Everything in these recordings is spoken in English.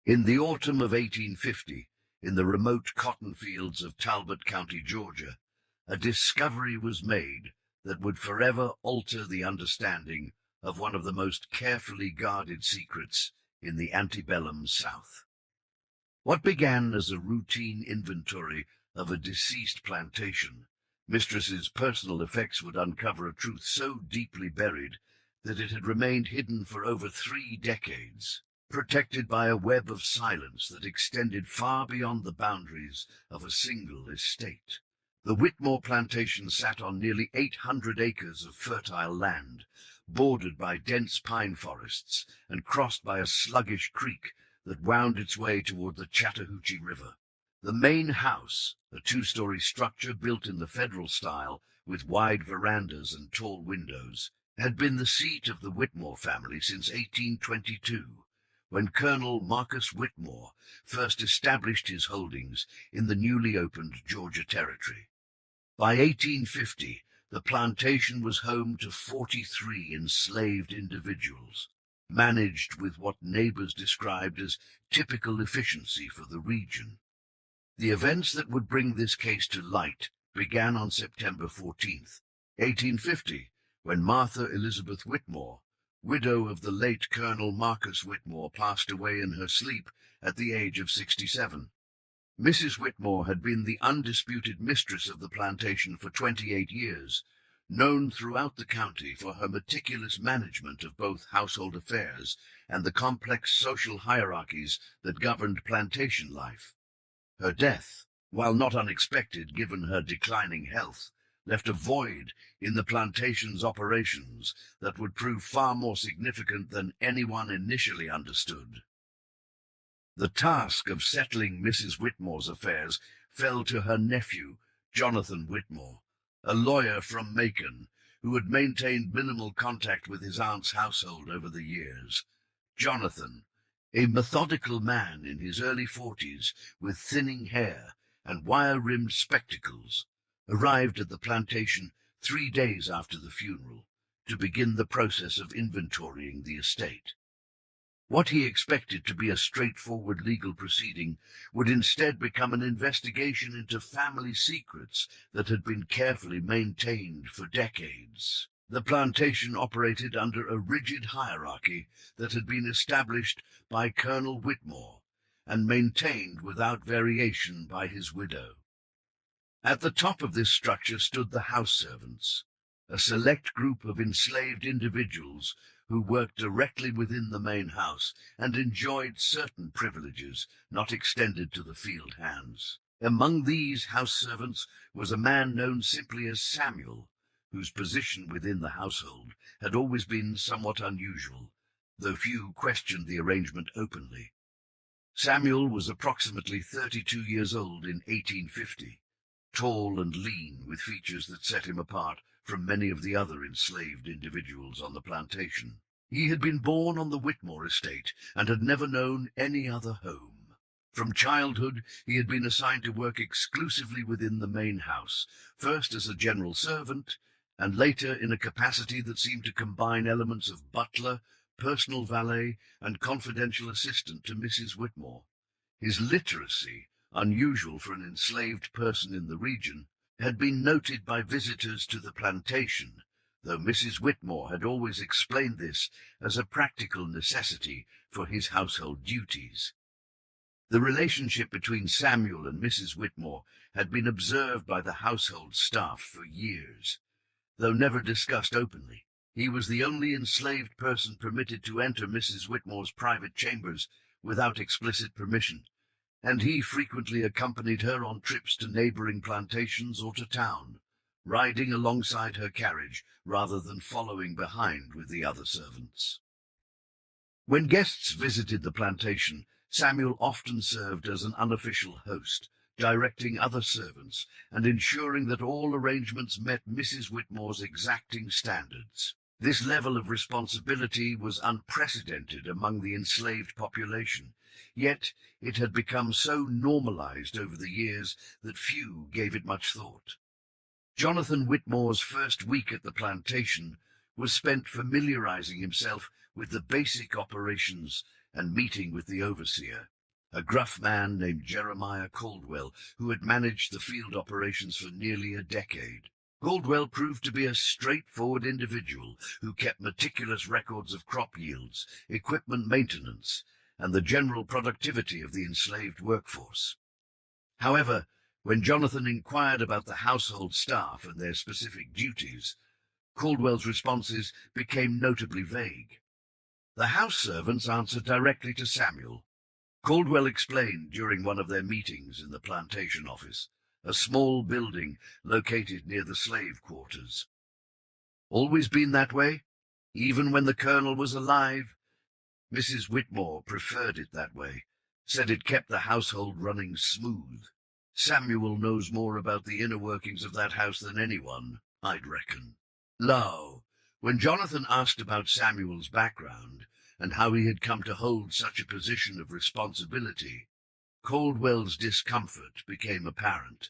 In the autumn of 1850, in the remote cotton fields of Talbot County, Georgia, a discovery was made that would forever alter the understanding of one of the most carefully guarded secrets in the antebellum South. What began as a routine inventory of a deceased plantation, Mistress's personal effects would uncover a truth so deeply buried that it had remained hidden for over 3 decades, protected by a web of silence that extended far beyond the boundaries of a single estate. The Whitmore plantation sat on nearly 800 acres of fertile land, bordered by dense pine forests and crossed by a sluggish creek that wound its way toward the Chattahoochee River. The main house, a 2-story structure built in the federal style with wide verandas and tall windows, had been the seat of the Whitmore family since 1822, when Colonel Marcus Whitmore first established his holdings in the newly opened Georgia Territory. By 1850, the plantation was home to 43 enslaved individuals, managed with what neighbors described as typical efficiency for the region. The events that would bring this case to light began on September 14th, 1850, when Martha Elizabeth Whitmore, widow of the late Colonel Marcus Whitmore, passed away in her sleep at the age of 67. Mrs. Whitmore had been the undisputed mistress of the plantation for 28 years, known throughout the county for her meticulous management of both household affairs and the complex social hierarchies that governed plantation life. Her death, while not unexpected given her declining health, left a void in the plantation's operations that would prove far more significant than anyone initially understood. The task of settling Mrs. Whitmore's affairs fell to her nephew, Jonathan Whitmore, a lawyer from Macon, who had maintained minimal contact with his aunt's household over the years. Jonathan, a methodical man in his early 40s with thinning hair and wire-rimmed spectacles, arrived at the plantation 3 days after the funeral to begin the process of inventorying the estate. What he expected to be a straightforward legal proceeding would instead become an investigation into family secrets that had been carefully maintained for decades. The plantation operated under a rigid hierarchy that had been established by Colonel Whitmore and maintained without variation by his widow. At the top of this structure stood the house servants, a select group of enslaved individuals who worked directly within the main house and enjoyed certain privileges not extended to the field hands. Among these house servants was a man known simply as Samuel, whose position within the household had always been somewhat unusual, though few questioned the arrangement openly. Samuel was approximately 32 years old in 1850, tall and lean, with features that set him apart from many of the other enslaved individuals on the plantation. He had been born on the Whitmore estate and had never known any other home. From childhood, he had been assigned to work exclusively within the main house, first as a general servant, and later in a capacity that seemed to combine elements of butler, personal valet, and confidential assistant to Mrs. Whitmore. His literacy, unusual for an enslaved person in the region, had been noted by visitors to the plantation, though Mrs. Whitmore had always explained this as a practical necessity for his household duties. The relationship between Samuel and Mrs. Whitmore had been observed by the household staff for years. Though never discussed openly, he was the only enslaved person permitted to enter Mrs. Whitmore's private chambers without explicit permission, and he frequently accompanied her on trips to neighboring plantations or to town, riding alongside her carriage rather than following behind with the other servants. When guests visited the plantation, Samuel often served as an unofficial host, directing other servants and ensuring that all arrangements met Mrs. Whitmore's exacting standards. This level of responsibility was unprecedented among the enslaved population, yet it had become so normalized over the years that few gave it much thought. Jonathan Whitmore's first week at the plantation was spent familiarizing himself with the basic operations and meeting with the overseer, a gruff man named Jeremiah Caldwell, who had managed the field operations for nearly a decade. Caldwell proved to be a straightforward individual who kept meticulous records of crop yields, equipment maintenance, and the general productivity of the enslaved workforce. However, when Jonathan inquired about the household staff and their specific duties, Caldwell's responses became notably vague. The house servants answered directly to Samuel. Caldwell explained during one of their meetings in the plantation office, a small building located near the slave quarters. Always been that way, even when the colonel was alive? Mrs. Whitmore preferred it that way, said it kept the household running smooth. Samuel knows more about the inner workings of that house than anyone, I'd reckon. Lo, when Jonathan asked about Samuel's background and how he had come to hold such a position of responsibility, Caldwell's discomfort became apparent.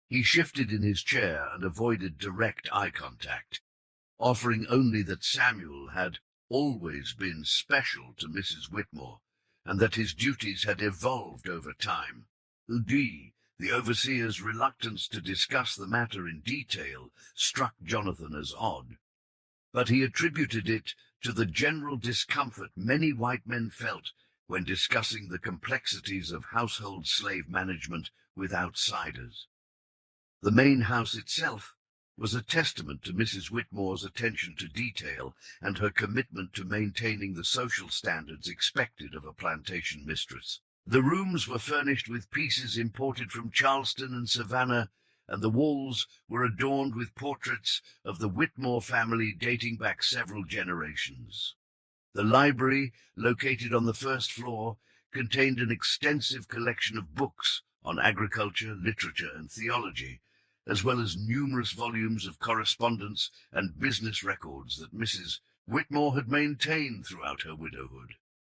He shifted in his chair and avoided direct eye contact, offering only that Samuel had always been special to Mrs. Whitmore, and that his duties had evolved over time. Indeed, the overseer's reluctance to discuss the matter in detail struck Jonathan as odd, but he attributed it to the general discomfort many white men felt when discussing the complexities of household slave management with outsiders. The main house itself was a testament to Mrs. Whitmore's attention to detail and her commitment to maintaining the social standards expected of a plantation mistress. The rooms were furnished with pieces imported from Charleston and Savannah, and the walls were adorned with portraits of the Whitmore family dating back several generations. The library, located on the first floor, contained an extensive collection of books on agriculture, literature, and theology, as well as numerous volumes of correspondence and business records that Mrs. Whitmore had maintained throughout her widowhood.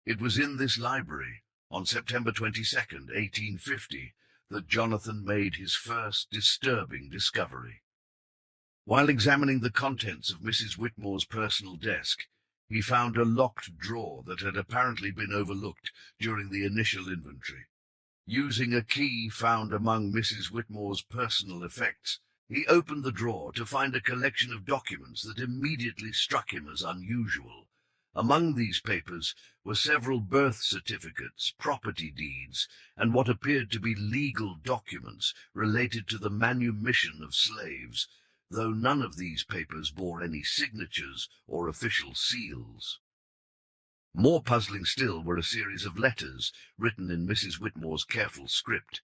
It was in this library, on September 22nd, 1850, that Jonathan made his first disturbing discovery. While examining the contents of Mrs. Whitmore's personal desk, he found a locked drawer that had apparently been overlooked during the initial inventory. Using a key found among Mrs. Whitmore's personal effects, he opened the drawer to find a collection of documents that immediately struck him as unusual. Among these papers were several birth certificates, property deeds, and what appeared to be legal documents related to the manumission of slaves, though none of these papers bore any signatures or official seals. More puzzling still were a series of letters written in Mrs. Whitmore's careful script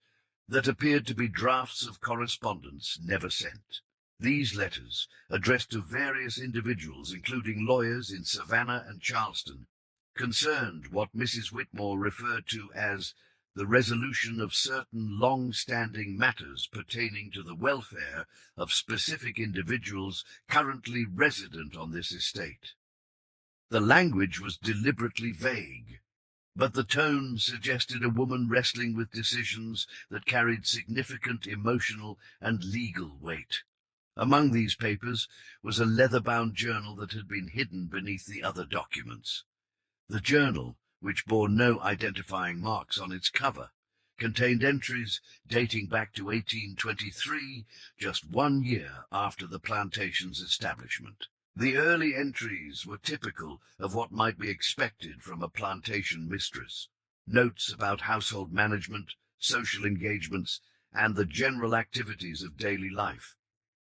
that appeared to be drafts of correspondence never sent. These letters, addressed to various individuals, including lawyers in Savannah and Charleston, concerned what Mrs. Whitmore referred to as the resolution of certain long-standing matters pertaining to the welfare of specific individuals currently resident on this estate. The language was deliberately vague, but the tone suggested a woman wrestling with decisions that carried significant emotional and legal weight. Among these papers was a leather-bound journal that had been hidden beneath the other documents. The journal, which bore no identifying marks on its cover, contained entries dating back to 1823, just 1 year after the plantation's establishment. The early entries were typical of what might be expected from a plantation mistress. Notes about household management, social engagements, and the general activities of daily life.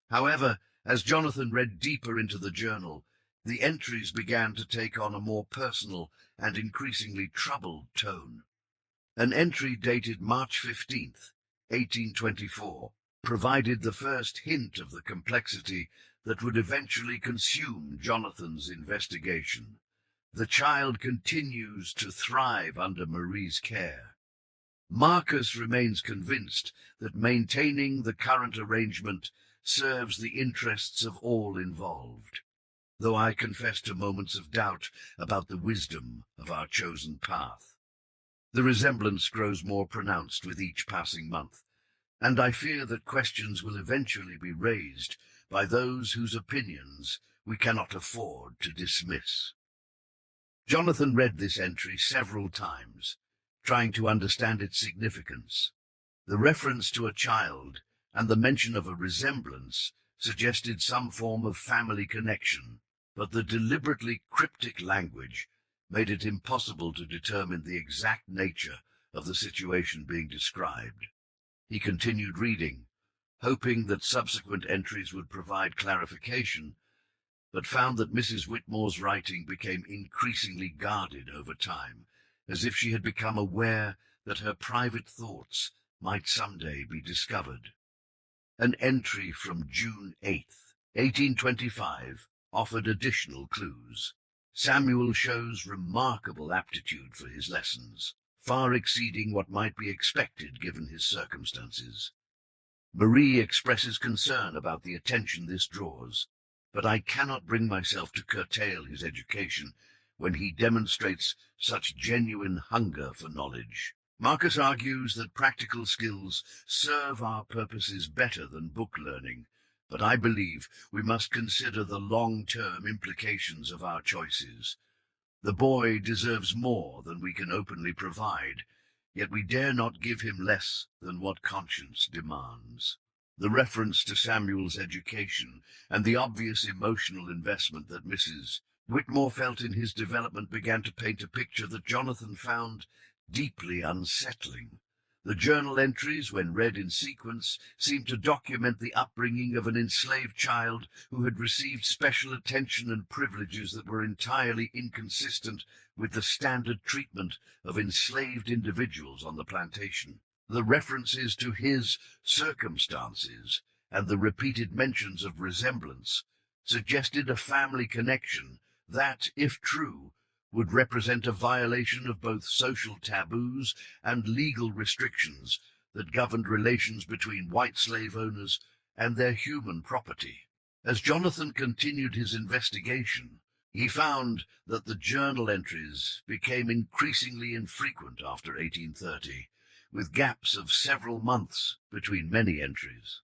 However, as Jonathan read deeper into the journal, the entries began to take on a more personal and increasingly troubled tone. An entry dated March 15th, 1824, provided the first hint of the complexity that would eventually consume Jonathan's investigation. The child continues to thrive under Marie's care. Marcus remains convinced that maintaining the current arrangement serves the interests of all involved, though I confess to moments of doubt about the wisdom of our chosen path. The resemblance grows more pronounced with each passing month, and I fear that questions will eventually be raised by those whose opinions we cannot afford to dismiss. Jonathan read this entry several times, trying to understand its significance. The reference to a child and the mention of a resemblance suggested some form of family connection, but the deliberately cryptic language made it impossible to determine the exact nature of the situation being described. He continued reading, hoping that subsequent entries would provide clarification, but found that Mrs. Whitmore's writing became increasingly guarded over time, as if she had become aware that her private thoughts might someday be discovered. An entry from June 8th, 1825, offered additional clues. Samuel shows remarkable aptitude for his lessons, far exceeding what might be expected given his circumstances. Marie expresses concern about the attention this draws, but I cannot bring myself to curtail his education when he demonstrates such genuine hunger for knowledge. Marcus argues that practical skills serve our purposes better than book learning, but I believe we must consider the long-term implications of our choices. The boy deserves more than we can openly provide, yet we dare not give him less than what conscience demands. The reference to Samuel's education and the obvious emotional investment that Mrs. Whitmore felt in his development began to paint a picture that Jonathan found deeply unsettling. The journal entries, when read in sequence, seemed to document the upbringing of an enslaved child who had received special attention and privileges that were entirely inconsistent with the standard treatment of enslaved individuals on the plantation. The references to his circumstances and the repeated mentions of resemblance suggested a family connection that, if true, would represent a violation of both social taboos and legal restrictions that governed relations between white slave owners and their human property. As Jonathan continued his investigation, he found that the journal entries became increasingly infrequent after 1830, with gaps of several months between many entries.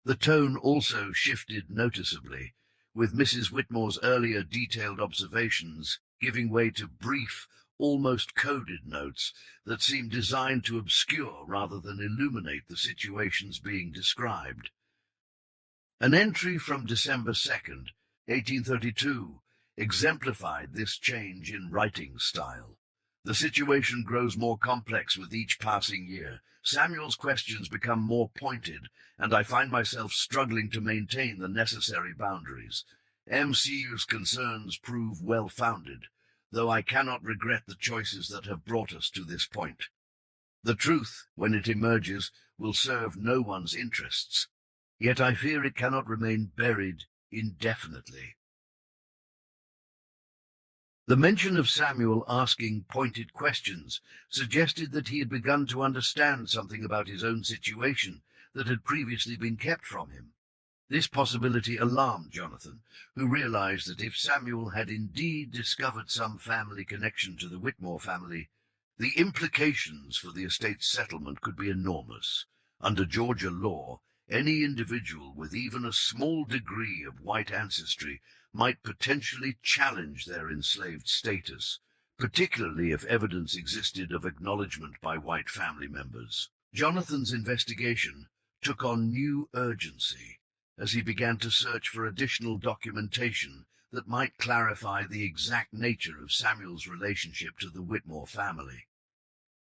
The tone also shifted noticeably, with Mrs. Whitmore's earlier detailed observations giving way to brief, almost coded notes that seemed designed to obscure rather than illuminate the situations being described. An entry from December 2nd, 1832, exemplified this change in writing style. The situation grows more complex with each passing year. Samuel's questions become more pointed, and I find myself struggling to maintain the necessary boundaries. MCU's concerns prove well-founded, though I cannot regret the choices that have brought us to this point. The truth, when it emerges, will serve no one's interests, yet I fear it cannot remain buried indefinitely. The mention of Samuel asking pointed questions suggested that he had begun to understand something about his own situation that had previously been kept from him. This possibility alarmed Jonathan, who realized that if Samuel had indeed discovered some family connection to the Whitmore family, the implications for the estate's settlement could be enormous. Under Georgia law, any individual with even a small degree of white ancestry might potentially challenge their enslaved status, particularly if evidence existed of acknowledgement by white family members. Jonathan's investigation took on new urgency as he began to search for additional documentation that might clarify the exact nature of Samuel's relationship to the Whitmore family.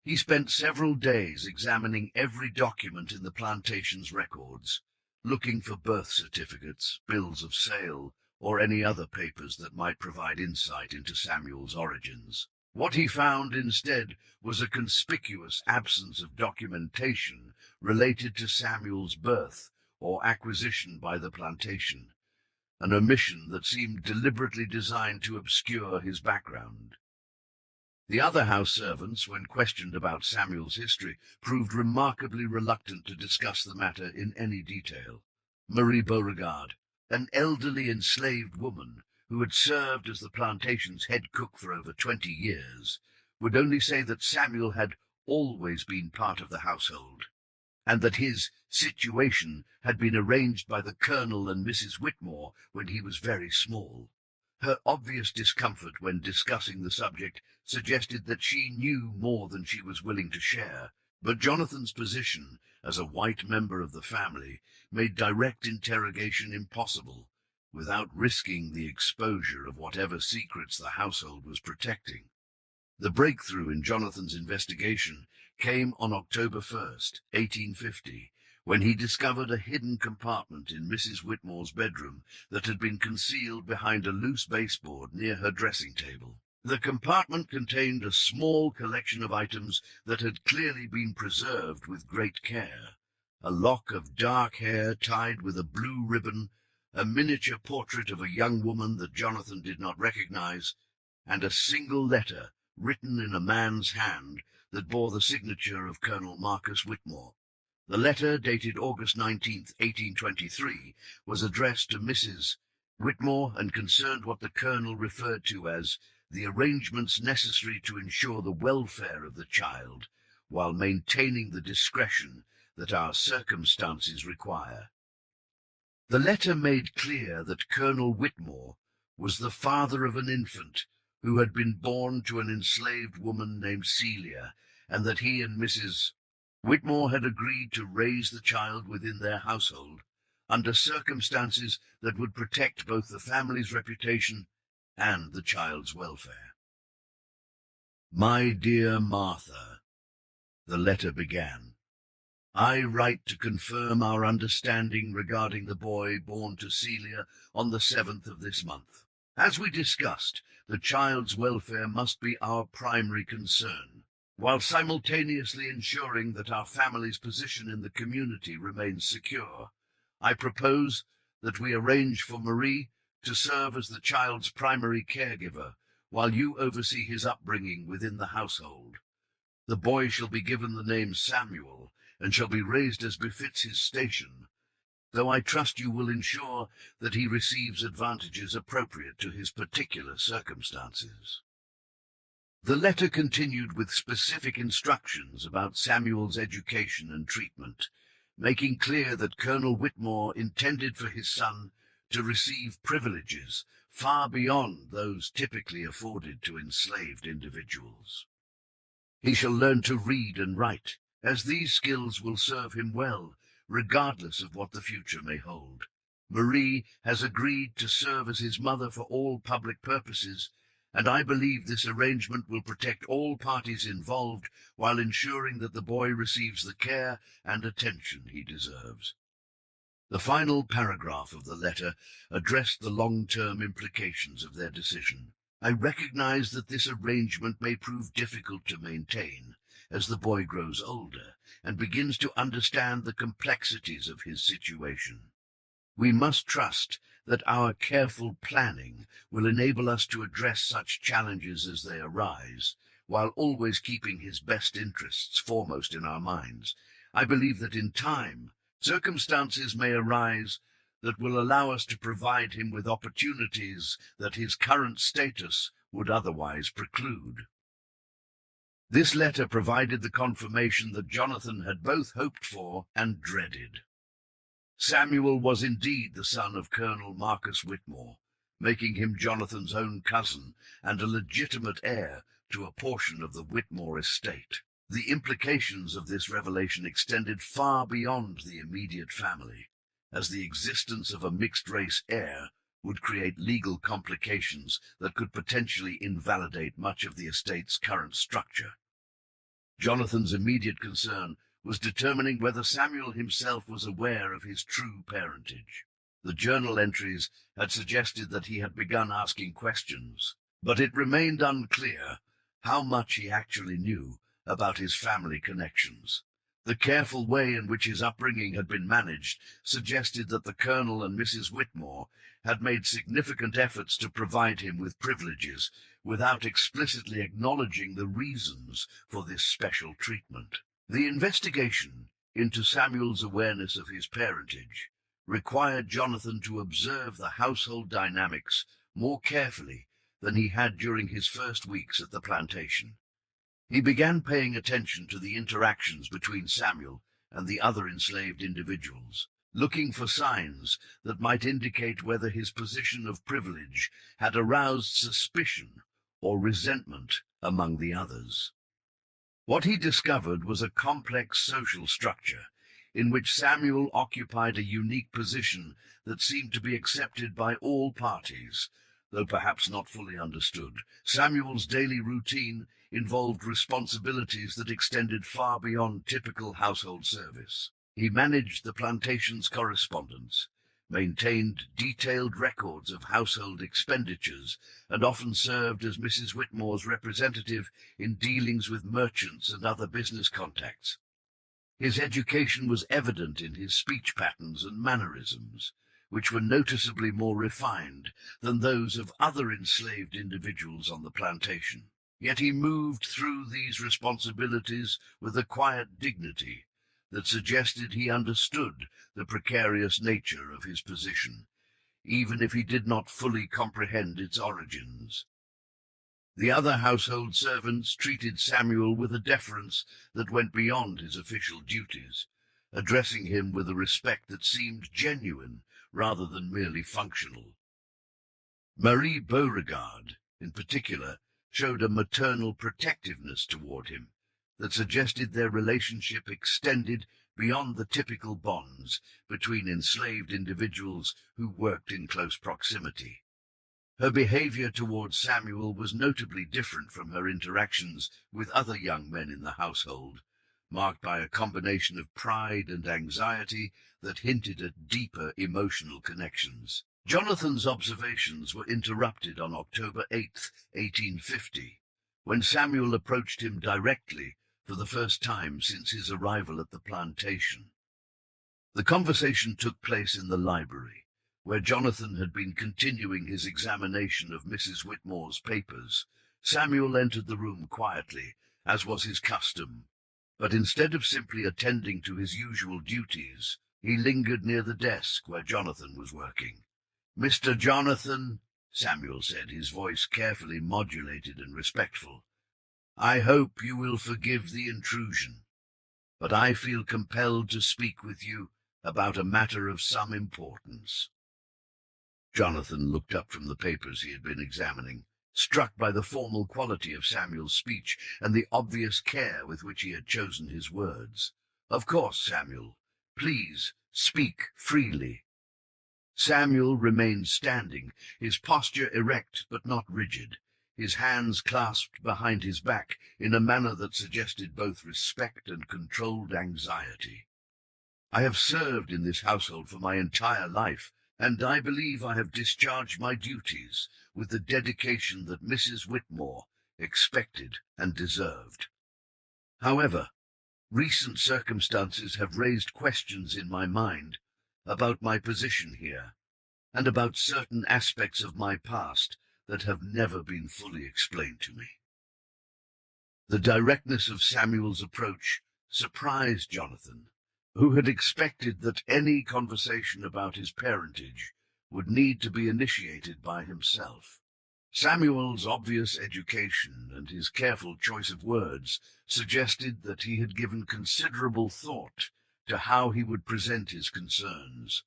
He spent several days examining every document in the plantation's records, looking for birth certificates, bills of sale, or any other papers that might provide insight into Samuel's origins. What he found instead was a conspicuous absence of documentation related to Samuel's birth or acquisition by the plantation, an omission that seemed deliberately designed to obscure his background. The other house servants, when questioned about Samuel's history, proved remarkably reluctant to discuss the matter in any detail. Marie Beauregard, an elderly enslaved woman who had served as the plantation's head cook for over 20 years, would only say that Samuel had always been part of the household, and that his situation had been arranged by the Colonel and Mrs. Whitmore when he was very small. Her obvious discomfort when discussing the subject suggested that she knew more than she was willing to share, but Jonathan's position as a white member of the family made direct interrogation impossible without risking the exposure of whatever secrets the household was protecting. The breakthrough in Jonathan's investigation came on October 1st, 1850, when he discovered a hidden compartment in Mrs. Whitmore's bedroom that had been concealed behind a loose baseboard near her dressing table. The compartment contained a small collection of items that had clearly been preserved with great care. A lock of dark hair tied with a blue ribbon, a miniature portrait of a young woman that Jonathan did not recognize, and a single letter written in a man's hand that bore the signature of Colonel Marcus Whitmore. The letter, dated August 19th, 1823, was addressed to Mrs. Whitmore and concerned what the colonel referred to as the arrangements necessary to ensure the welfare of the child while maintaining the discretion that our circumstances require. The letter made clear that Colonel Whitmore was the father of an infant who had been born to an enslaved woman named Celia, and that he and Mrs. Whitmore had agreed to raise the child within their household under circumstances that would protect both the family's reputation and the child's welfare. "My dear Martha," the letter began, "I write to confirm our understanding regarding the boy born to Celia on the 7th of this month. As we discussed, the child's welfare must be our primary concern, while simultaneously ensuring that our family's position in the community remains secure. I propose that we arrange for Marie to serve as the child's primary caregiver, while you oversee his upbringing within the household. The boy shall be given the name Samuel, and shall be raised as befits his station, though I trust you will ensure that he receives advantages appropriate to his particular circumstances." The letter continued with specific instructions about Samuel's education and treatment, making clear that Colonel Whitmore intended for his son to receive privileges far beyond those typically afforded to enslaved individuals. "He shall learn to read and write, as these skills will serve him well, regardless of what the future may hold. Marie has agreed to serve as his mother for all public purposes, and I believe this arrangement will protect all parties involved while ensuring that the boy receives the care and attention he deserves." The final paragraph of the letter addressed the long-term implications of their decision. "I recognize that this arrangement may prove difficult to maintain as the boy grows older and begins to understand the complexities of his situation. We must trust that our careful planning will enable us to address such challenges as they arise, while always keeping his best interests foremost in our minds. I believe that in time, circumstances may arise that will allow us to provide him with opportunities that his current status would otherwise preclude." This letter provided the confirmation that Jonathan had both hoped for and dreaded. Samuel was indeed the son of Colonel Marcus Whitmore, making him Jonathan's own cousin and a legitimate heir to a portion of the Whitmore estate. The implications of this revelation extended far beyond the immediate family, as the existence of a mixed-race heir would create legal complications that could potentially invalidate much of the estate's current structure. Jonathan's immediate concern was determining whether Samuel himself was aware of his true parentage. The journal entries had suggested that he had begun asking questions, but it remained unclear how much he actually knew about his family connections. The careful way in which his upbringing had been managed suggested that the Colonel and Mrs. Whitmore had made significant efforts to provide him with privileges without explicitly acknowledging the reasons for this special treatment. The investigation into Samuel's awareness of his parentage required Jonathan to observe the household dynamics more carefully than he had during his first weeks at the plantation. He began paying attention to the interactions between Samuel and the other enslaved individuals, looking for signs that might indicate whether his position of privilege had aroused suspicion or resentment among the others. What he discovered was a complex social structure in which Samuel occupied a unique position that seemed to be accepted by all parties, though perhaps not fully understood. Samuel's daily routine involved responsibilities that extended far beyond typical household service. He managed the plantation's correspondence, maintained detailed records of household expenditures, and often served as Mrs. Whitmore's representative in dealings with merchants and other business contacts. His education was evident in his speech patterns and mannerisms, which were noticeably more refined than those of other enslaved individuals on the plantation. Yet he moved through these responsibilities with a quiet dignity that suggested he understood the precarious nature of his position, even if he did not fully comprehend its origins. The other household servants treated Samuel with a deference that went beyond his official duties, addressing him with a respect that seemed genuine rather than merely functional. Marie Beauregard, in particular, showed a maternal protectiveness toward him that suggested their relationship extended beyond the typical bonds between enslaved individuals who worked in close proximity. Her behavior towards Samuel was notably different from her interactions with other young men in the household, marked by a combination of pride and anxiety that hinted at deeper emotional connections. Jonathan's observations were interrupted on October 8, 1850, when Samuel approached him directly for the first time since his arrival at the plantation. The conversation took place in the library, where Jonathan had been continuing his examination of Mrs. Whitmore's papers. Samuel entered the room quietly, as was his custom, but instead of simply attending to his usual duties, he lingered near the desk where Jonathan was working. "Mr. Jonathan," Samuel said, his voice carefully modulated and respectful, "I hope you will forgive the intrusion, but I feel compelled to speak with you about a matter of some importance." Jonathan looked up from the papers he had been examining, struck by the formal quality of Samuel's speech and the obvious care with which he had chosen his words. "Of course, Samuel. Please speak freely." Samuel remained standing, his posture erect but not rigid, his hands clasped behind his back in a manner that suggested both respect and controlled anxiety. "I have served in this household for my entire life, and I believe I have discharged my duties with the dedication that Mrs. Whitmore expected and deserved. However, recent circumstances have raised questions in my mind about my position here, and about certain aspects of my past that have never been fully explained to me." The directness of Samuel's approach surprised Jonathan, who had expected that any conversation about his parentage would need to be initiated by himself. Samuel's obvious education and his careful choice of words suggested that he had given considerable thought to how he would present his concerns,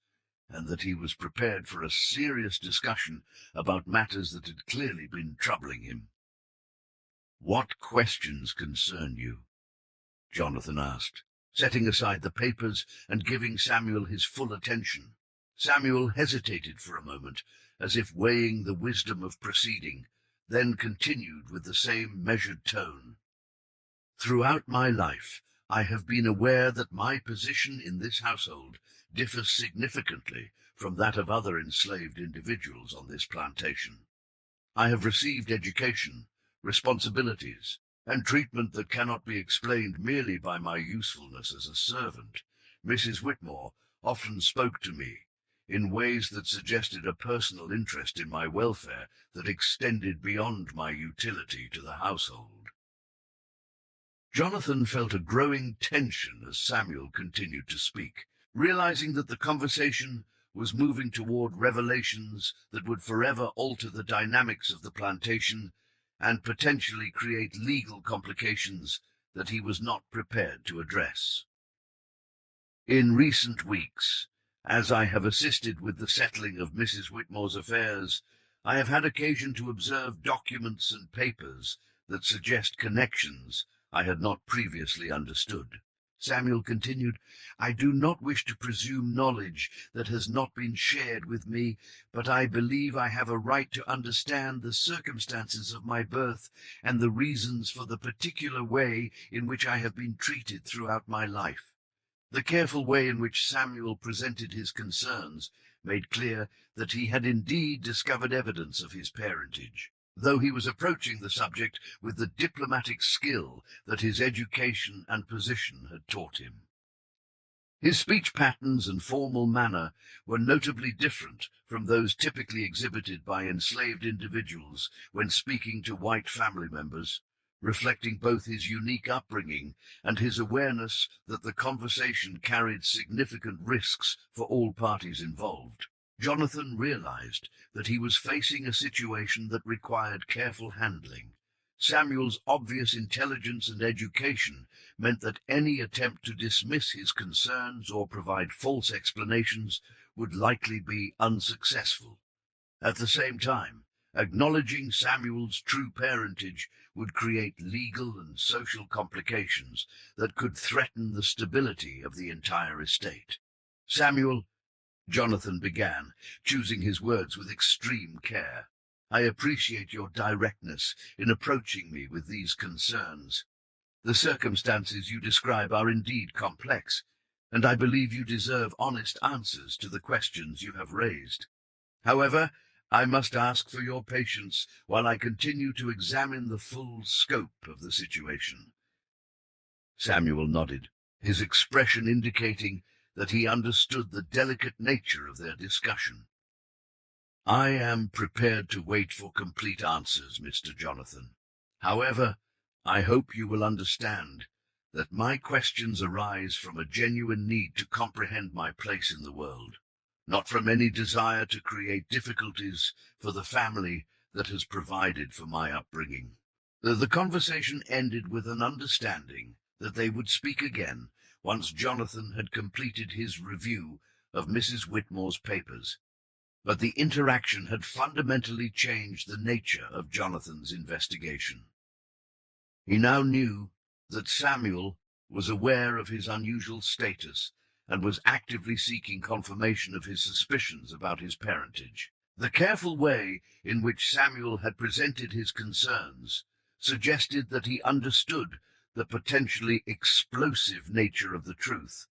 and that he was prepared for a serious discussion about matters that had clearly been troubling him. "What questions concern you?" Jonathan asked, setting aside the papers and giving Samuel his full attention. Samuel hesitated for a moment, as if weighing the wisdom of proceeding, then continued with the same measured tone. "Throughout my life, I have been aware that my position in this household differs significantly from that of other enslaved individuals on this plantation. I have received education, responsibilities, and treatment that cannot be explained merely by my usefulness as a servant. Mrs. Whitmore often spoke to me in ways that suggested a personal interest in my welfare that extended beyond my utility to the household." Jonathan felt a growing tension as Samuel continued to speak, realizing that the conversation was moving toward revelations that would forever alter the dynamics of the plantation and potentially create legal complications that he was not prepared to address. "In recent weeks, As I have assisted with the settling of Mrs. Whitmore's affairs, I have had occasion to observe documents and papers that suggest connections I had not previously understood. Samuel continued, I do not wish to presume knowledge that has not been shared with me, but I believe I have a right to understand the circumstances of my birth and the reasons for the particular way in which I have been treated throughout my life. The careful way in which Samuel presented his concerns made clear that he had indeed discovered evidence of his parentage, though he was approaching the subject with the diplomatic skill that his education and position had taught him. His speech patterns and formal manner were notably different from those typically exhibited by enslaved individuals when speaking to white family members, reflecting both his unique upbringing and his awareness that the conversation carried significant risks for all parties involved. Jonathan realized that he was facing a situation that required careful handling. Samuel's obvious intelligence and education meant that any attempt to dismiss his concerns or provide false explanations would likely be unsuccessful. At the same time, acknowledging Samuel's true parentage would create legal and social complications that could threaten the stability of the entire estate. Samuel, Jonathan began, choosing his words with extreme care. I appreciate your directness in approaching me with these concerns. The circumstances you describe are indeed complex, and I believe you deserve honest answers to the questions you have raised. However, I must ask for your patience while I continue to examine the full scope of the situation. Samuel nodded, his expression indicating that he understood the delicate nature of their discussion. I am prepared to wait for complete answers, Mr. Jonathan. However, I hope you will understand that my questions arise from a genuine need to comprehend my place in the world, not from any desire to create difficulties for the family that has provided for my upbringing. The conversation ended with an understanding that they would speak again once Jonathan had completed his review of Mrs. Whitmore's papers. But the interaction had fundamentally changed the nature of Jonathan's investigation. He now knew that Samuel was aware of his unusual status and was actively seeking confirmation of his suspicions about his parentage. The careful way in which Samuel had presented his concerns suggested that he understood the potentially explosive nature of the truth,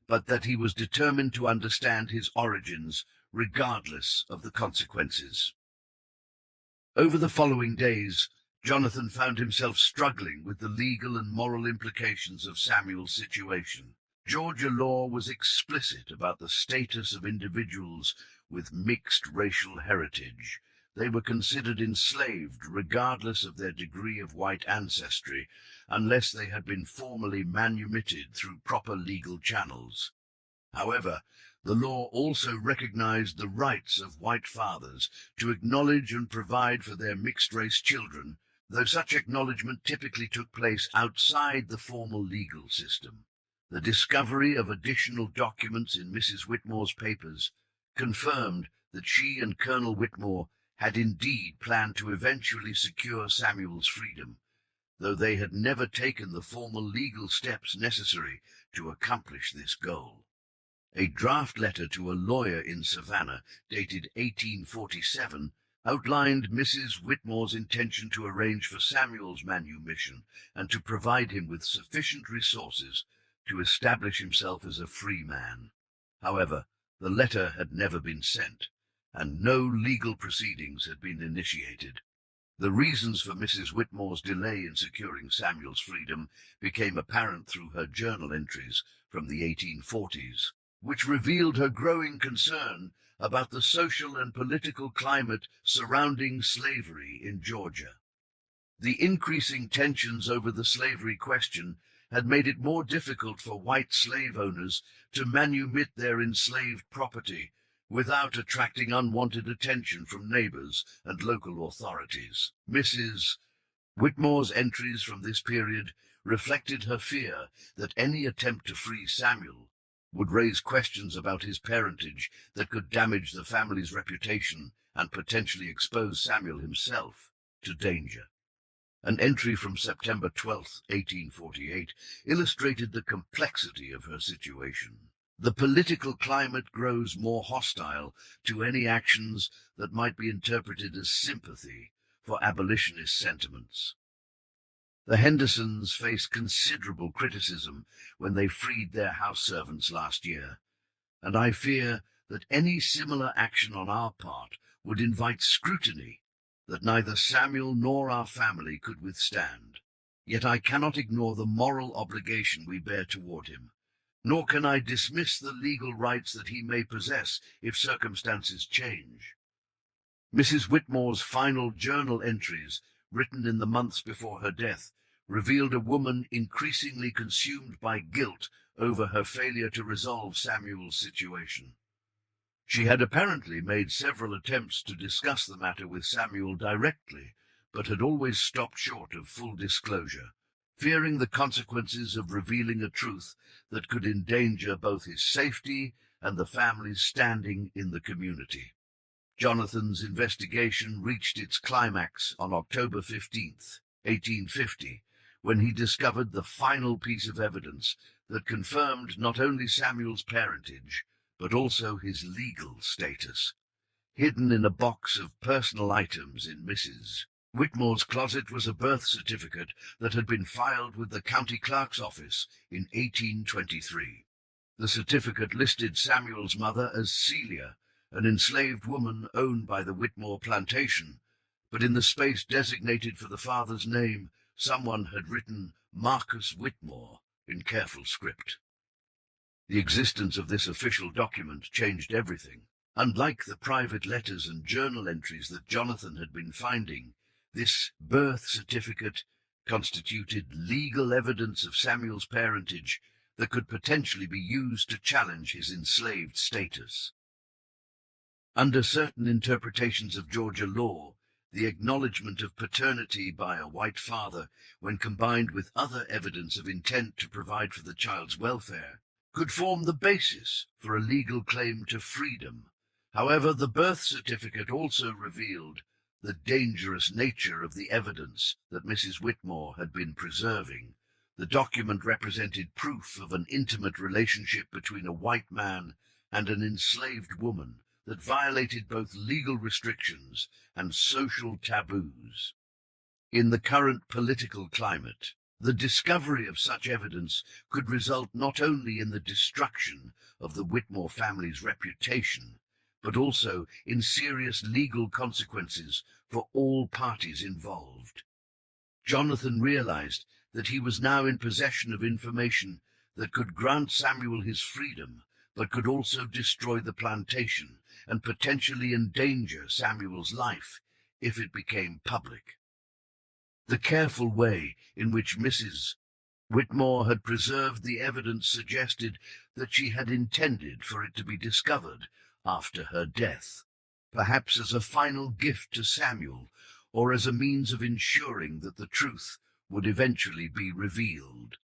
but that he was determined to understand his origins regardless of the consequences. Over the following days, Jonathan found himself struggling with the legal and moral implications of Samuel's situation. Georgia law was explicit about the status of individuals with mixed racial heritage. They were considered enslaved regardless of their degree of white ancestry, unless they had been formally manumitted through proper legal channels. However, the law also recognized the rights of white fathers to acknowledge and provide for their mixed-race children, though such acknowledgement typically took place outside the formal legal system. The discovery of additional documents in Mrs. Whitmore's papers confirmed that she and Colonel Whitmore had indeed planned to eventually secure Samuel's freedom, though they had never taken the formal legal steps necessary to accomplish this goal. A draft letter to a lawyer in Savannah, dated 1847, outlined Mrs. Whitmore's intention to arrange for Samuel's manumission and to provide him with sufficient resources to establish himself as a free man. However, the letter had never been sent, and no legal proceedings had been initiated. The reasons for Mrs. Whitmore's delay in securing Samuel's freedom became apparent through her journal entries from the 1840s, which revealed her growing concern about the social and political climate surrounding slavery in Georgia. The increasing tensions over the slavery question had made it more difficult for white slave owners to manumit their enslaved property without attracting unwanted attention from neighbors and local authorities. Mrs. Whitmore's entries from this period reflected her fear that any attempt to free Samuel would raise questions about his parentage that could damage the family's reputation and potentially expose Samuel himself to danger. An entry from September 12, 1848, illustrated the complexity of her situation. The political climate grows more hostile to any actions that might be interpreted as sympathy for abolitionist sentiments. The Hendersons faced considerable criticism when they freed their house servants last year, and I fear that any similar action on our part would invite scrutiny that neither Samuel nor our family could withstand. Yet I cannot ignore the moral obligation we bear toward him, nor can I dismiss the legal rights that he may possess if circumstances change. Mrs. Whitmore's final journal entries, written in the months before her death, revealed a woman increasingly consumed by guilt over her failure to resolve Samuel's situation. She had apparently made several attempts to discuss the matter with Samuel directly, but had always stopped short of full disclosure, fearing the consequences of revealing a truth that could endanger both his safety and the family's standing in the community. Jonathan's investigation reached its climax on October 15th, 1850, when he discovered the final piece of evidence that confirmed not only Samuel's parentage, but also his legal status. Hidden in a box of personal items in Mrs. Whitmore's closet was a birth certificate that had been filed with the county clerk's office in 1823. The certificate listed Samuel's mother as Celia, an enslaved woman owned by the Whitmore plantation, but in the space designated for the father's name, someone had written Marcus Whitmore in careful script. The existence of this official document changed everything. Unlike the private letters and journal entries that Jonathan had been finding, this birth certificate constituted legal evidence of Samuel's parentage that could potentially be used to challenge his enslaved status. Under certain interpretations of Georgia law, the acknowledgement of paternity by a white father, when combined with other evidence of intent to provide for the child's welfare, could form the basis for a legal claim to freedom. However, the birth certificate also revealed the dangerous nature of the evidence that Mrs. Whitmore had been preserving. The document represented proof of an intimate relationship between a white man and an enslaved woman that violated both legal restrictions and social taboos. In the current political climate, the discovery of such evidence could result not only in the destruction of the Whitmore family's reputation, but also in serious legal consequences for all parties involved. Jonathan realized that he was now in possession of information that could grant Samuel his freedom, but could also destroy the plantation and potentially endanger Samuel's life if it became public. The careful way in which Mrs. Whitmore had preserved the evidence suggested that she had intended for it to be discovered after her death, perhaps as a final gift to Samuel, or as a means of ensuring that the truth would eventually be revealed.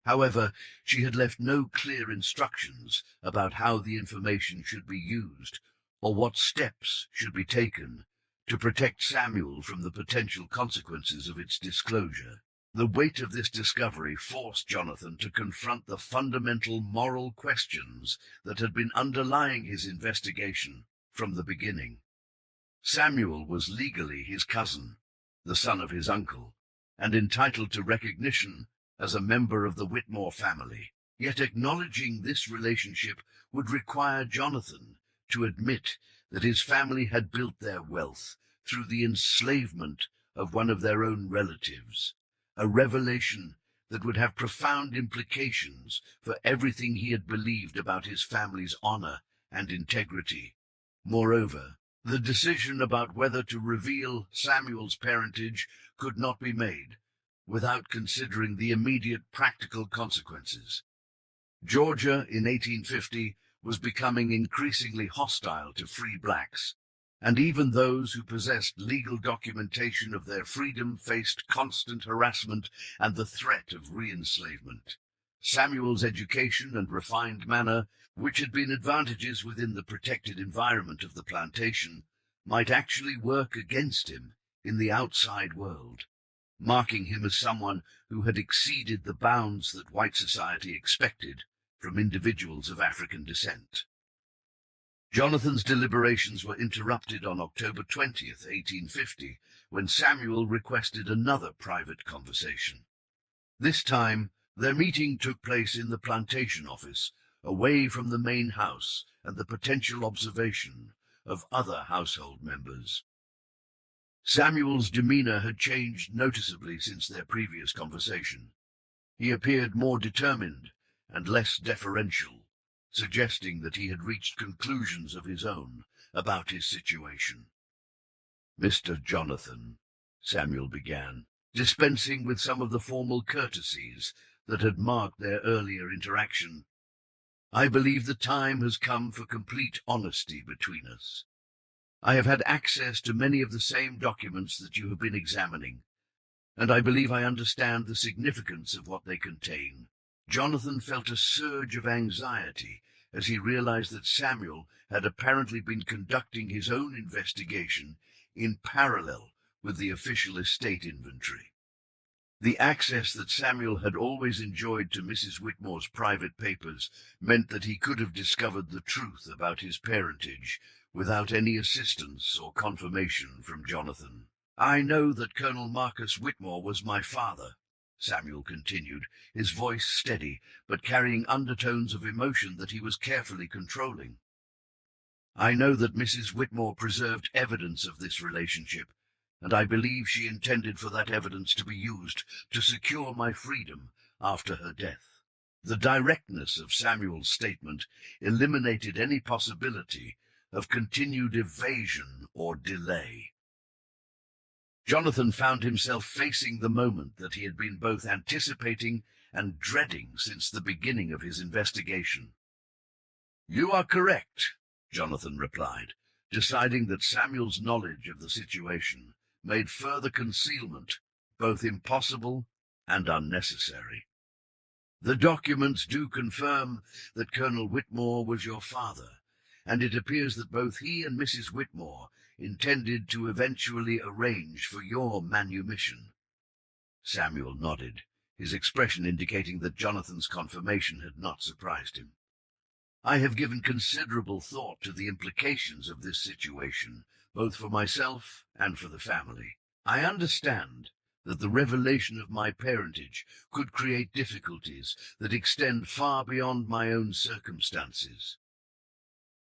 However, she had left no clear instructions about how the information should be used, or what steps should be taken to protect Samuel from the potential consequences of its disclosure. The weight of this discovery forced Jonathan to confront the fundamental moral questions that had been underlying his investigation from the beginning. Samuel was legally his cousin, the son of his uncle, and entitled to recognition as a member of the Whitmore family. Yet acknowledging this relationship would require Jonathan to admit that his family had built their wealth through the enslavement of one of their own relatives, a revelation that would have profound implications for everything he had believed about his family's honor and integrity. Moreover, the decision about whether to reveal Samuel's parentage could not be made without considering the immediate practical consequences. Georgia in 1850 was becoming increasingly hostile to free blacks, and even those who possessed legal documentation of their freedom faced constant harassment and the threat of re-enslavement. Samuel's education and refined manner, which had been advantages within the protected environment of the plantation, might actually work against him in the outside world, marking him as someone who had exceeded the bounds that white society expected from individuals of African descent. Jonathan's deliberations were interrupted on October 20th, 1850, when Samuel requested another private conversation. This time, their meeting took place in the plantation office, away from the main house and the potential observation of other household members. Samuel's demeanor had changed noticeably since their previous conversation. He appeared more determined and less deferential, suggesting that he had reached conclusions of his own about his situation. "Mr. Jonathan," Samuel began, dispensing with some of the formal courtesies that had marked their earlier interaction, "I believe the time has come for complete honesty between us. I have had access to many of the same documents that you have been examining, and I believe I understand the significance of what they contain." Jonathan felt a surge of anxiety as he realized that Samuel had apparently been conducting his own investigation in parallel with the official estate inventory. The access that Samuel had always enjoyed to Mrs. Whitmore's private papers meant that he could have discovered the truth about his parentage without any assistance or confirmation from Jonathan. "I know that Colonel Marcus Whitmore was my father," Samuel continued, his voice steady, but carrying undertones of emotion that he was carefully controlling. "I know that Mrs. Whitmore preserved evidence of this relationship, and I believe she intended for that evidence to be used to secure my freedom after her death." The directness of Samuel's statement eliminated any possibility of continued evasion or delay. Jonathan found himself facing the moment that he had been both anticipating and dreading since the beginning of his investigation. "You are correct," Jonathan replied, deciding that Samuel's knowledge of the situation made further concealment both impossible and unnecessary. "The documents do confirm that Colonel Whitmore was your father, and it appears that both he and Mrs. Whitmore intended to eventually arrange for your manumission." Samuel nodded, his expression indicating that Jonathan's confirmation had not surprised him. "I have given considerable thought to the implications of this situation, both for myself and for the family. I understand that the revelation of my parentage could create difficulties that extend far beyond my own circumstances."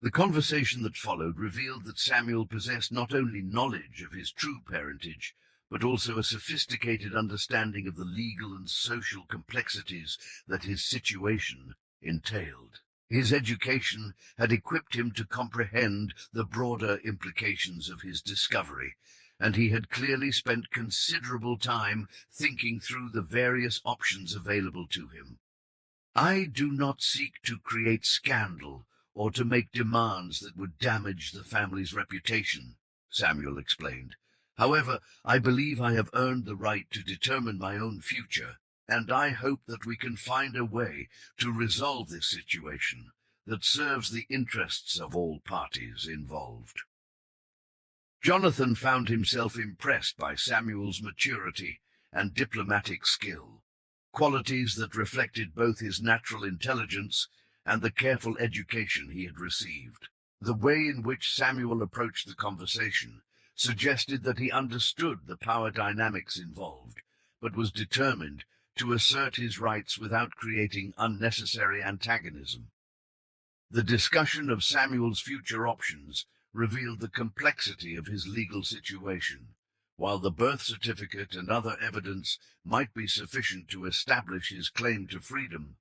The conversation that followed revealed that Samuel possessed not only knowledge of his true parentage, but also a sophisticated understanding of the legal and social complexities that his situation entailed. His education had equipped him to comprehend the broader implications of his discovery, and he had clearly spent considerable time thinking through the various options available to him. "I do not seek to create scandal or to make demands that would damage the family's reputation," Samuel explained. "However, I believe I have earned the right to determine my own future, and I hope that we can find a way to resolve this situation that serves the interests of all parties involved." Jonathan found himself impressed by Samuel's maturity and diplomatic skill, qualities that reflected both his natural intelligence and the careful education he had received. The way in which Samuel approached the conversation suggested that he understood the power dynamics involved, but was determined to assert his rights without creating unnecessary antagonism. The discussion of Samuel's future options revealed the complexity of his legal situation. While the birth certificate and other evidence might be sufficient to establish his claim to freedom,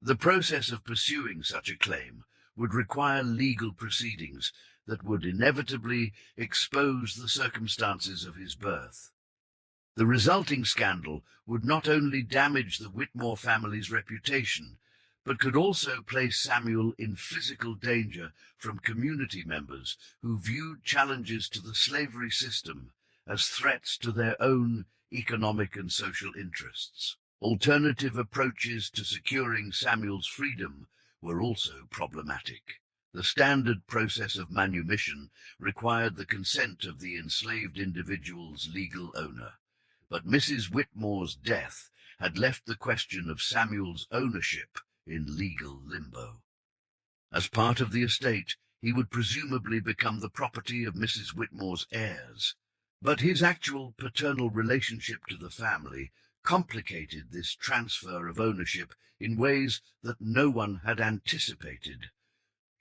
the process of pursuing such a claim would require legal proceedings that would inevitably expose the circumstances of his birth. The resulting scandal would not only damage the Whitmore family's reputation, but could also place Samuel in physical danger from community members who viewed challenges to the slavery system as threats to their own economic and social interests. Alternative approaches to securing Samuel's freedom were also problematic. The standard process of manumission required the consent of the enslaved individual's legal owner, but Mrs. Whitmore's death had left the question of Samuel's ownership in legal limbo. As part of the estate, he would presumably become the property of Mrs. Whitmore's heirs, but his actual paternal relationship to the family complicated this transfer of ownership in ways that no one had anticipated.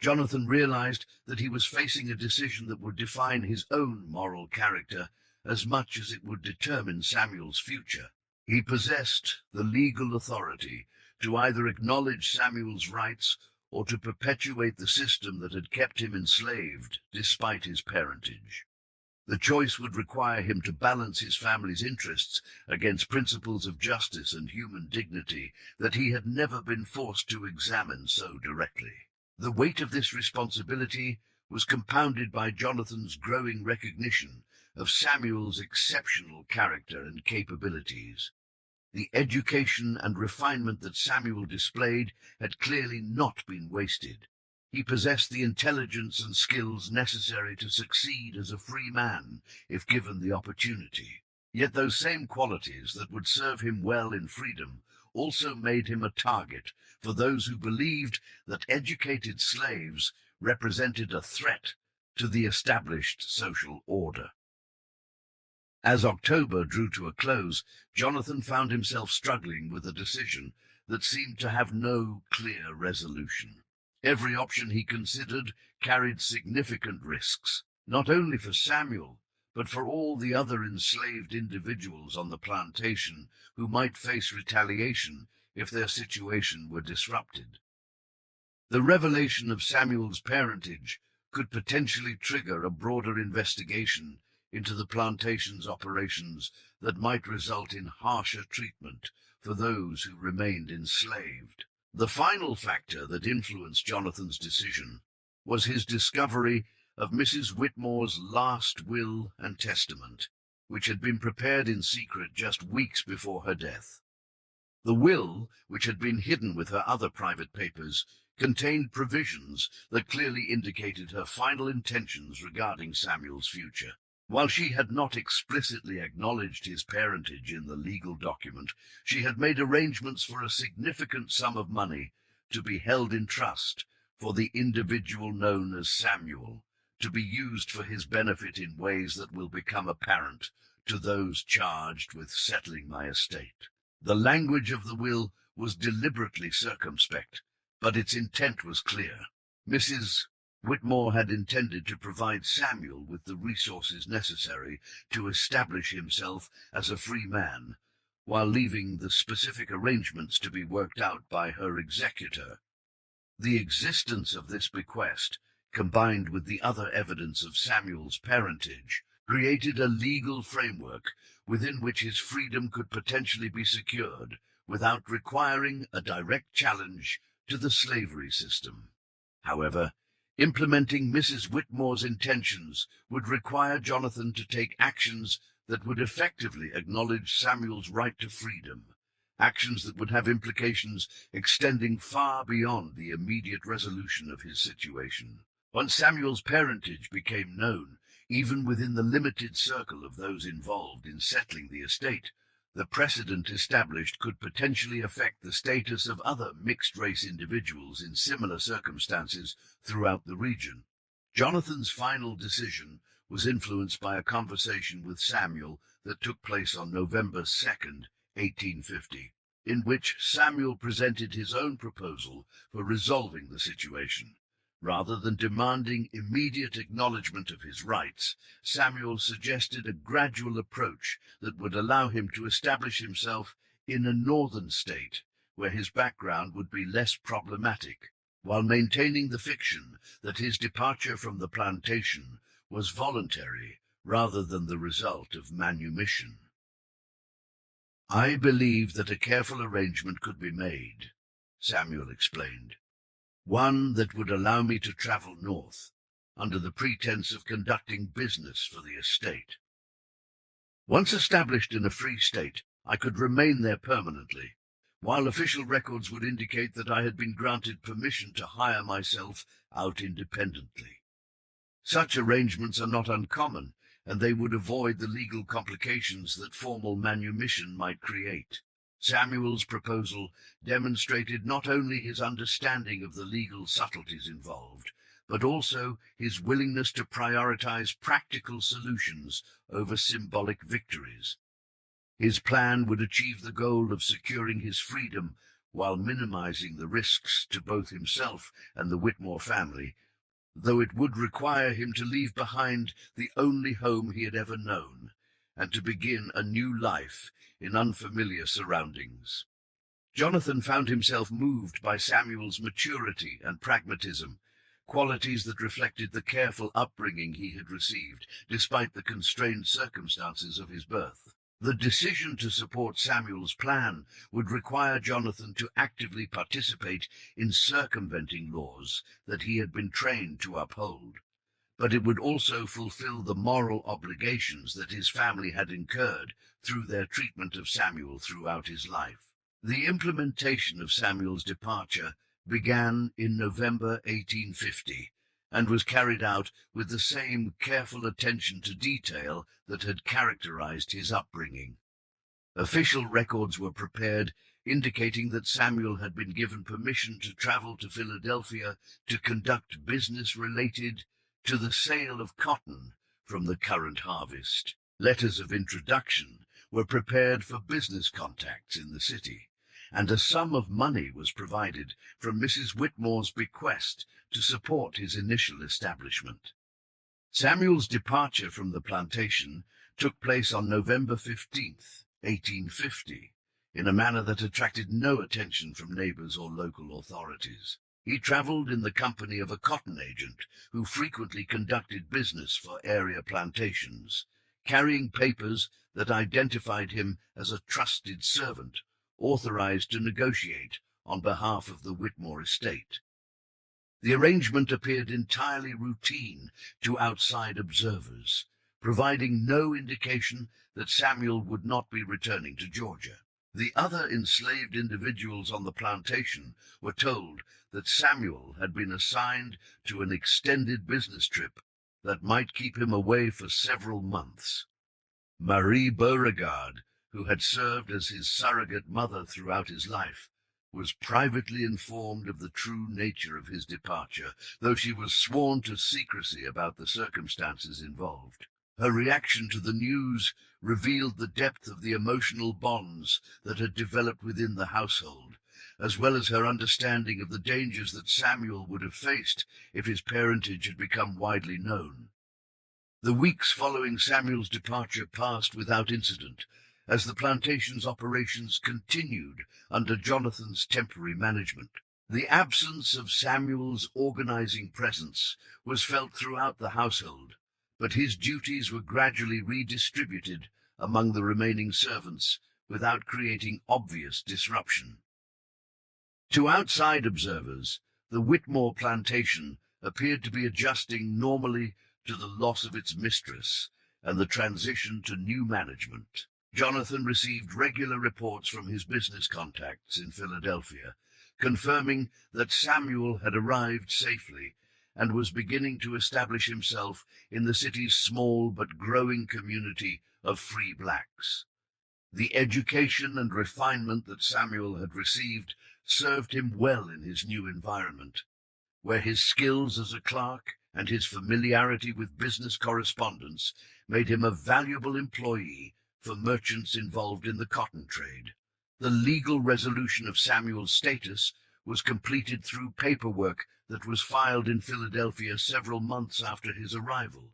Jonathan realized that he was facing a decision that would define his own moral character as much as it would determine Samuel's future. He possessed the legal authority to either acknowledge Samuel's rights or to perpetuate the system that had kept him enslaved despite his parentage. The choice would require him to balance his family's interests against principles of justice and human dignity that he had never been forced to examine so directly. The weight of this responsibility was compounded by Jonathan's growing recognition of Samuel's exceptional character and capabilities. The education and refinement that Samuel displayed had clearly not been wasted. He possessed the intelligence and skills necessary to succeed as a free man if given the opportunity. Yet those same qualities that would serve him well in freedom also made him a target for those who believed that educated slaves represented a threat to the established social order. As October drew to a close, Jonathan found himself struggling with a decision that seemed to have no clear resolution. Every option he considered carried significant risks, not only for Samuel, but for all the other enslaved individuals on the plantation who might face retaliation if their situation were disrupted. The revelation of Samuel's parentage could potentially trigger a broader investigation into the plantation's operations that might result in harsher treatment for those who remained enslaved. The final factor that influenced Jonathan's decision was his discovery of Mrs. Whitmore's last will and testament, which had been prepared in secret just weeks before her death. The will, which had been hidden with her other private papers, contained provisions that clearly indicated her final intentions regarding Samuel's future. While she had not explicitly acknowledged his parentage in the legal document, she had made arrangements for a significant sum of money to be held in trust for the individual known as Samuel, to be used for his benefit in ways that will become apparent to those charged with settling my estate. The language of the will was deliberately circumspect, but its intent was clear. Mrs. Whitmore had intended to provide Samuel with the resources necessary to establish himself as a free man, while leaving the specific arrangements to be worked out by her executor. The existence of this bequest, combined with the other evidence of Samuel's parentage, created a legal framework within which his freedom could potentially be secured without requiring a direct challenge to the slavery system. However, implementing Mrs. Whitmore's intentions would require Jonathan to take actions that would effectively acknowledge Samuel's right to freedom, actions that would have implications extending far beyond the immediate resolution of his situation. Once Samuel's parentage became known, even within the limited circle of those involved in settling the estate, the precedent established could potentially affect the status of other mixed-race individuals in similar circumstances throughout the region. Jonathan's final decision was influenced by a conversation with Samuel that took place on November 2nd, 1850, in which Samuel presented his own proposal for resolving the situation. Rather than demanding immediate acknowledgement of his rights, Samuel suggested a gradual approach that would allow him to establish himself in a northern state where his background would be less problematic, while maintaining the fiction that his departure from the plantation was voluntary rather than the result of manumission. "I believe that a careful arrangement could be made," Samuel explained. "One that would allow me to travel north, under the pretense of conducting business for the estate. Once established in a free state, I could remain there permanently, while official records would indicate that I had been granted permission to hire myself out independently. Such arrangements are not uncommon, and they would avoid the legal complications that formal manumission might create. Samuel's proposal demonstrated not only his understanding of the legal subtleties involved, but also his willingness to prioritize practical solutions over symbolic victories. His plan would achieve the goal of securing his freedom while minimizing the risks to both himself and the Whitmore family, though it would require him to leave behind the only home he had ever known, and to begin a new life in unfamiliar surroundings. Jonathan found himself moved by Samuel's maturity and pragmatism, qualities that reflected the careful upbringing he had received, despite the constrained circumstances of his birth. The decision to support Samuel's plan would require Jonathan to actively participate in circumventing laws that he had been trained to uphold, but it would also fulfill the moral obligations that his family had incurred through their treatment of Samuel throughout his life. The implementation of Samuel's departure began in November 1850, and was carried out with the same careful attention to detail that had characterized his upbringing. Official records were prepared indicating that Samuel had been given permission to travel to Philadelphia to conduct business related to the sale of cotton from the current harvest. Letters of introduction were prepared for business contacts in the city, and a sum of money was provided from Mrs. Whitmore's bequest to support his initial establishment. Samuel's departure from the plantation took place on November 15th, 1850, in a manner that attracted no attention from neighbors or local authorities. He traveled in the company of a cotton agent who frequently conducted business for area plantations, carrying papers that identified him as a trusted servant, authorized to negotiate on behalf of the Whitmore estate. The arrangement appeared entirely routine to outside observers, providing no indication that Samuel would not be returning to Georgia. The other enslaved individuals on the plantation were told that Samuel had been assigned to an extended business trip that might keep him away for several months. Marie Beauregard, who had served as his surrogate mother throughout his life, was privately informed of the true nature of his departure, though she was sworn to secrecy about the circumstances involved. Her reaction to the news revealed the depth of the emotional bonds that had developed within the household, as well as her understanding of the dangers that Samuel would have faced if his parentage had become widely known. The weeks following Samuel's departure passed without incident, as the plantation's operations continued under Jonathan's temporary management. The absence of Samuel's organizing presence was felt throughout the household, but his duties were gradually redistributed among the remaining servants without creating obvious disruption. To outside observers, the Whitmore plantation appeared to be adjusting normally to the loss of its mistress and the transition to new management. Jonathan received regular reports from his business contacts in Philadelphia, confirming that Samuel had arrived safely and was beginning to establish himself in the city's small but growing community of free blacks. The education and refinement that Samuel had received served him well in his new environment, where his skills as a clerk and his familiarity with business correspondence made him a valuable employee for merchants involved in the cotton trade. The legal resolution of Samuel's status was completed through paperwork that was filed in Philadelphia several months after his arrival,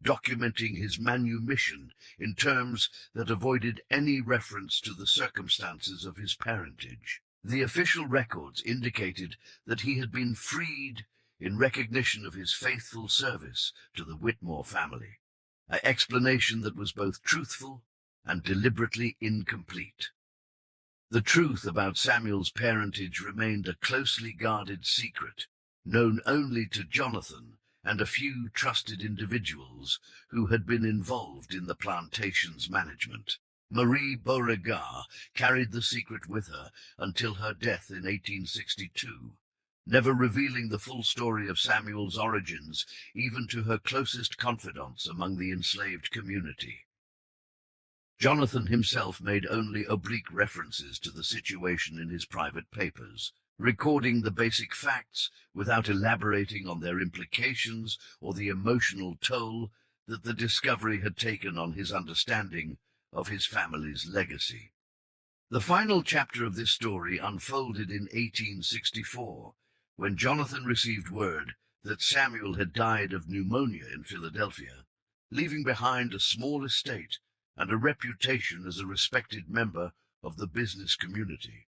documenting his manumission in terms that avoided any reference to the circumstances of his parentage. The official records indicated that he had been freed in recognition of his faithful service to the Whitmore family, an explanation that was both truthful and deliberately incomplete. The truth about Samuel's parentage remained a closely guarded secret, known only to Jonathan and a few trusted individuals who had been involved in the plantation's management. Marie Beauregard carried the secret with her until her death in 1862, never revealing the full story of Samuel's origins even to her closest confidants among the enslaved community. Jonathan himself made only oblique references to the situation in his private papers, recording the basic facts without elaborating on their implications or the emotional toll that the discovery had taken on his understanding of his family's legacy. The final chapter of this story unfolded in 1864, when Jonathan received word that Samuel had died of pneumonia in Philadelphia, leaving behind a small estate and a reputation as a respected member of the business community.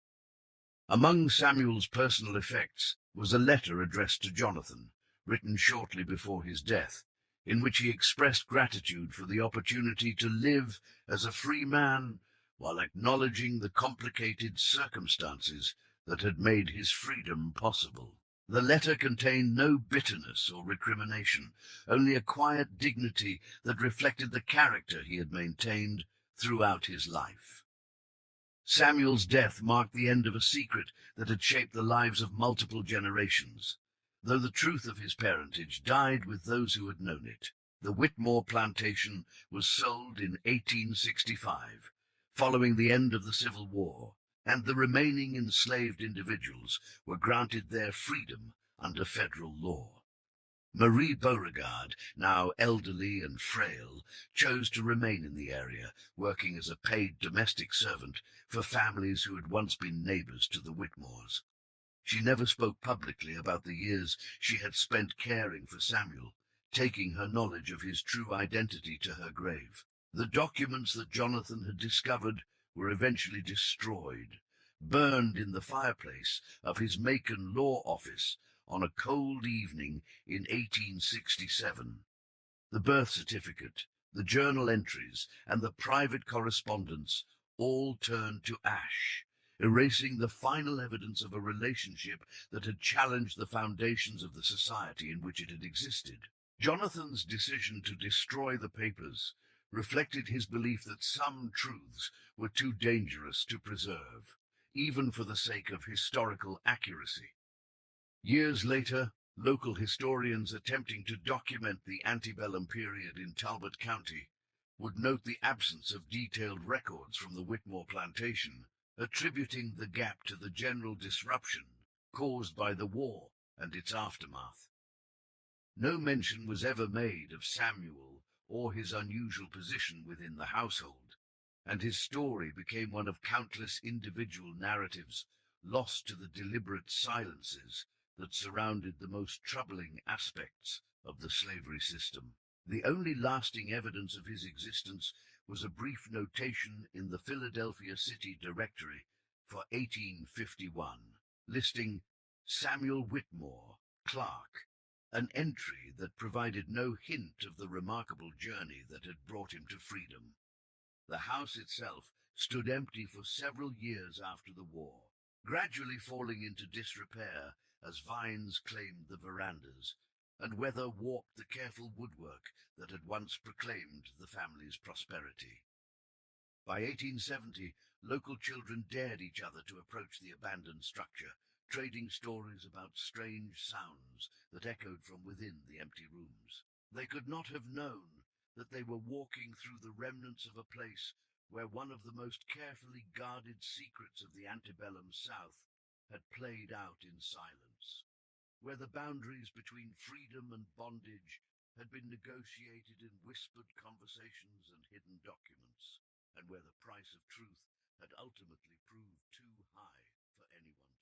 Among Samuel's personal effects was a letter addressed to Jonathan, written shortly before his death, in which he expressed gratitude for the opportunity to live as a free man while acknowledging the complicated circumstances that had made his freedom possible. The letter contained no bitterness or recrimination, only a quiet dignity that reflected the character he had maintained throughout his life. Samuel's death marked the end of a secret that had shaped the lives of multiple generations. Though the truth of his parentage died with those who had known it, the Whitmore plantation was sold in 1865, following the end of the Civil War, and the remaining enslaved individuals were granted their freedom under federal law. Marie Beauregard, now elderly and frail, chose to remain in the area, working as a paid domestic servant for families who had once been neighbors to the Whitmores. She never spoke publicly about the years she had spent caring for Samuel, taking her knowledge of his true identity to her grave. The documents that Jonathan had discovered were eventually destroyed, burned in the fireplace of his Macon law office on a cold evening in 1867. The birth certificate, the journal entries, and the private correspondence all turned to ash, erasing the final evidence of a relationship that had challenged the foundations of the society in which it had existed. Jonathan's decision to destroy the papers reflected his belief that some truths were too dangerous to preserve, even for the sake of historical accuracy. Years later, local historians attempting to document the antebellum period in Talbot County would note the absence of detailed records from the Whitmore plantation, attributing the gap to the general disruption caused by the war and its aftermath. No mention was ever made of Samuel or his unusual position within the household, and his story became one of countless individual narratives lost to the deliberate silences that surrounded the most troubling aspects of the slavery system. The only lasting evidence of his existence was a brief notation in the Philadelphia City Directory for 1851, listing Samuel Whitmore, clerk, an entry that provided no hint of the remarkable journey that had brought him to freedom. The house itself stood empty for several years after the war, gradually falling into disrepair as vines claimed the verandas, and weather warped the careful woodwork that had once proclaimed the family's prosperity. By 1870, local children dared each other to approach the abandoned structure, trading stories about strange sounds that echoed from within the empty rooms. They could not have known that they were walking through the remnants of a place where one of the most carefully guarded secrets of the antebellum South had played out in silence, where the boundaries between freedom and bondage had been negotiated in whispered conversations and hidden documents, and where the price of truth had ultimately proved too high for anyone